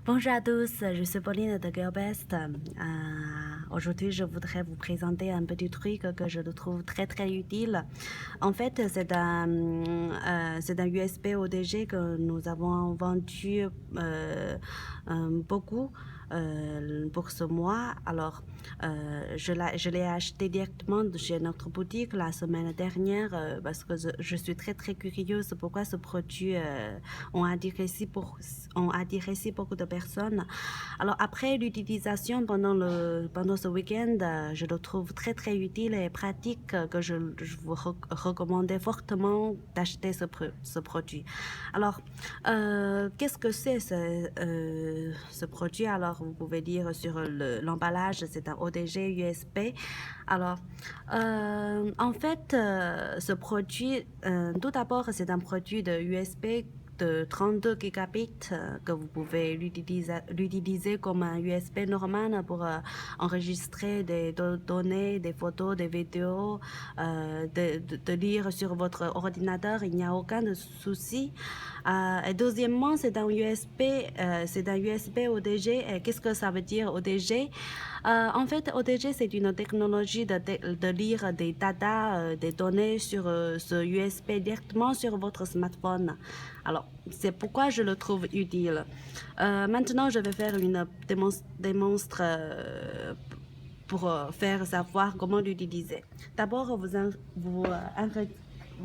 Bonjour à tous, je suis Pauline de GeoBest. Aujourd'hui, je voudrais vous présenter un petit truc que je trouve très utile. En fait, c'est un USB ODG que nous avons vendu beaucoup pour ce mois. Alors, je l'ai acheté directement de chez notre boutique la semaine dernière parce que je suis très curieuse pourquoi ce produit ont intéressé beaucoup de personnes. Alors après l'utilisation pendant ce week-end, je le trouve très utile et pratique que je vous recommande fortement d'acheter ce produit. Alors, qu'est-ce que c'est ce produit? Alors, vous pouvez lire sur l'emballage, c'est un ODG USB. Alors, en fait, ce produit, tout d'abord, c'est un produit de USB de 32 gigabits que vous pouvez l'utiliser comme un USB normal pour enregistrer des données, des photos, des vidéos, de lire sur votre ordinateur. Il n'y a aucun souci. Et deuxièmement, c'est un USB ODG. Qu'est-ce que ça veut dire ODG? En fait, ODG, c'est une technologie de lire des data, des données sur ce USB directement sur votre smartphone. Alors, c'est pourquoi je le trouve utile. Maintenant, je vais faire une démonstration pour faire savoir comment l'utiliser. D'abord, vous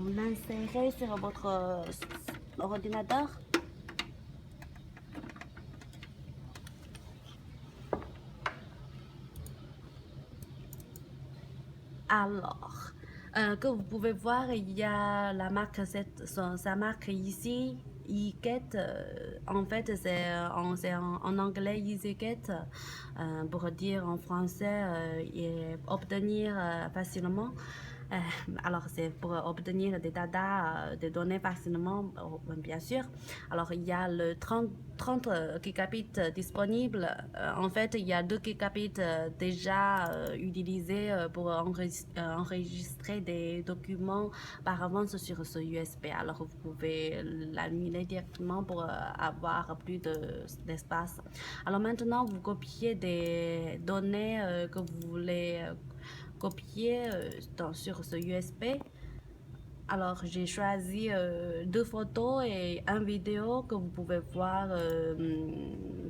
l'insérez sur votre ordinateur. Alors, que vous pouvez voir, il y a la marque, sa marque ici, EasyGet. En fait, c'est en anglais EasyGet, pour dire en français, et obtenir facilement. Alors, c'est pour obtenir des data, des données facilement, bien sûr. Alors, il y a le 30 gigabits disponible. En fait, il y a 2 gigabits déjà utilisés pour enregistrer des documents par avance sur ce USB. Alors, vous pouvez l'annuler directement pour avoir plus d'espace. Alors, maintenant, vous copiez des données que vous voulez copier sur ce USB. Alors, j'ai choisi 2 photos et une vidéo que vous pouvez voir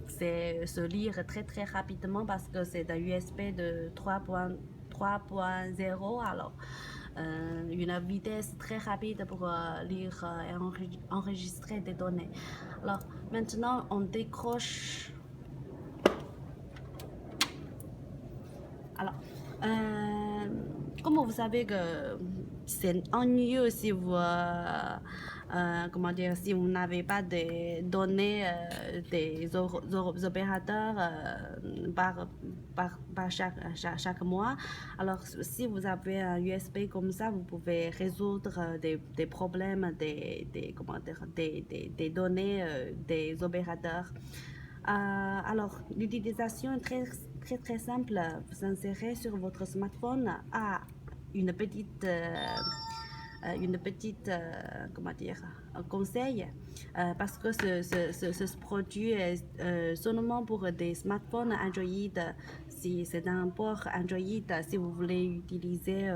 se lire très rapidement parce que c'est un USB de 3.0. Alors, une vitesse très rapide pour lire et enregistrer des données. Alors, maintenant, on décroche. Alors, comme vous savez que c'est ennuyeux si vous, comment dire, si vous n'avez pas des données des opérateurs par chaque mois. Alors, si vous avez un USB comme ça, vous pouvez résoudre des problèmes comment dire, des données des opérateurs. Alors, l'utilisation est très simple. Vous insérez sur votre smartphone à une petite, comment dire, un conseil, parce que ce produit est seulement pour des smartphones Android. Si c'est un port Android, si vous voulez utiliser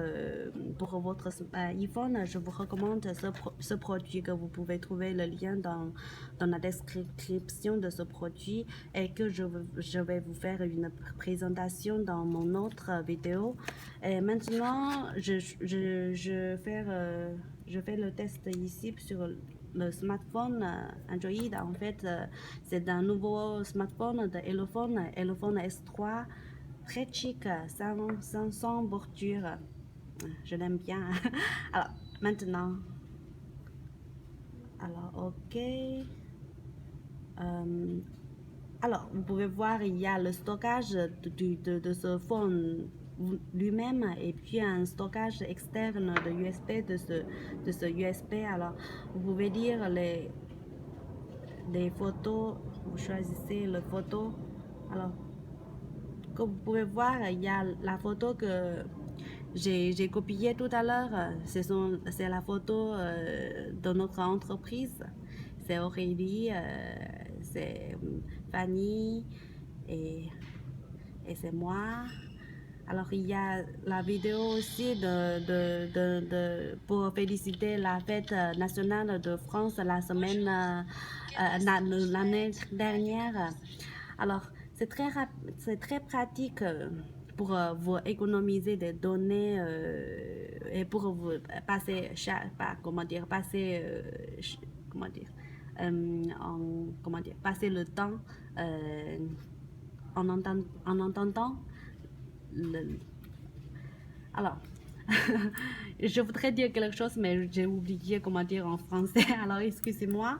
pour votre iPhone, je vous recommande ce produit que vous pouvez trouver le lien dans la description de ce produit et que je vais vous faire une présentation dans mon autre vidéo. Et maintenant, je fais le test ici sur le smartphone Android. En fait, c'est un nouveau smartphone de Elephone S3, très chic, sans bordure. Je l'aime bien. Alors, maintenant, ok. Alors, vous pouvez voir, il y a le stockage de ce phone lui-même et puis un stockage externe de USB de ce USB. Alors, vous pouvez lire les photos, vous choisissez la photo. Alors, comme vous pouvez voir, il y a la photo que j'ai copiée tout à l'heure. C'est la photo de notre entreprise. C'est Aurélie. c'est Fanny et c'est moi. Alors, il y a la vidéo aussi pour féliciter la fête nationale de France la semaine, l'année dernière. Alors, c'est très pratique pour vous économiser des données et pour vous passer, comment dire, comment dire, comment dire, passer le temps euh, en entendant le... Alors, je voudrais dire quelque chose, mais j'ai oublié comment dire en français, alors excusez-moi.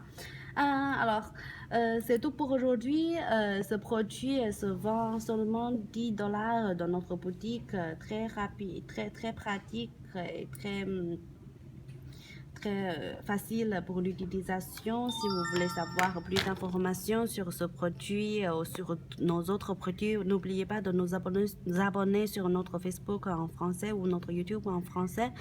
C'est tout pour aujourd'hui. Ce produit se vend seulement 10 dollars dans notre boutique, très rapide, très pratique et très facile pour l'utilisation. Si vous voulez savoir plus d'informations sur ce produit ou sur nos autres produits, n'oubliez pas de nous abonner sur notre Facebook en français ou notre YouTube en français.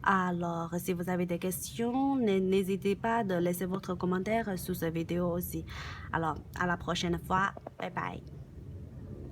Alors, si vous avez des questions, n'hésitez pas de laisser votre commentaire sous cette vidéo aussi. Alors, à la prochaine fois. Bye bye.